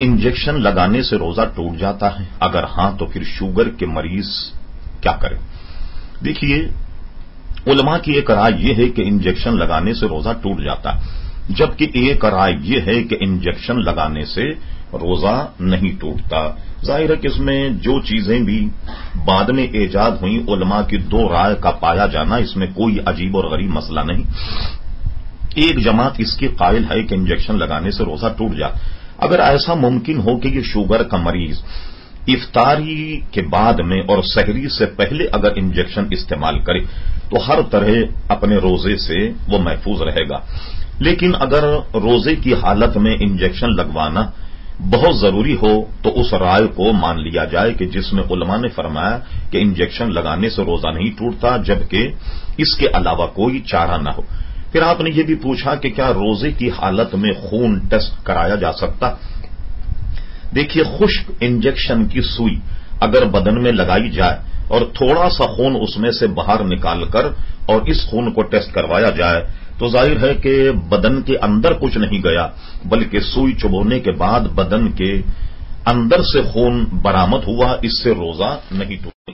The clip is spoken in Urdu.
انجیکشن لگانے سے روزہ ٹوٹ جاتا ہے؟ اگر ہاں تو پھر شوگر کے مریض کیا کریں؟ دیکھیے، علماء کی ایک رائے یہ ہے کہ انجیکشن لگانے سے روزہ ٹوٹ جاتا ہے، جبکہ ایک رائے یہ ہے کہ انجیکشن لگانے سے روزہ نہیں ٹوٹتا۔ ظاہر ہے کہ اس میں جو چیزیں بھی بعد میں ایجاد ہوئیں، علماء کی دو رائے کا پایا جانا اس میں کوئی عجیب اور غریب مسئلہ نہیں۔ ایک جماعت اس کی قائل ہے کہ انجیکشن لگانے سے روزہ ٹوٹ جاتا۔ اگر ایسا ممکن ہو کہ یہ شوگر کا مریض افطاری کے بعد میں اور سحری سے پہلے اگر انجیکشن استعمال کرے تو ہر طرح اپنے روزے سے وہ محفوظ رہے گا، لیکن اگر روزے کی حالت میں انجیکشن لگوانا بہت ضروری ہو تو اس رائے کو مان لیا جائے کہ جس میں علماء نے فرمایا کہ انجیکشن لگانے سے روزہ نہیں ٹوٹتا جبکہ اس کے علاوہ کوئی چارہ نہ ہو۔ پھر آپ نے یہ بھی پوچھا کہ کیا روزے کی حالت میں خون ٹیسٹ کرایا جا سکتا؟ دیکھیے، خشک انجیکشن کی سوئی اگر بدن میں لگائی جائے اور تھوڑا سا خون اس میں سے باہر نکال کر اور اس خون کو ٹیسٹ کروایا جائے تو ظاہر ہے کہ بدن کے اندر کچھ نہیں گیا، بلکہ سوئی چبونے کے بعد بدن کے اندر سے خون برآمد ہوا، اس سے روزہ نہیں ٹوٹا۔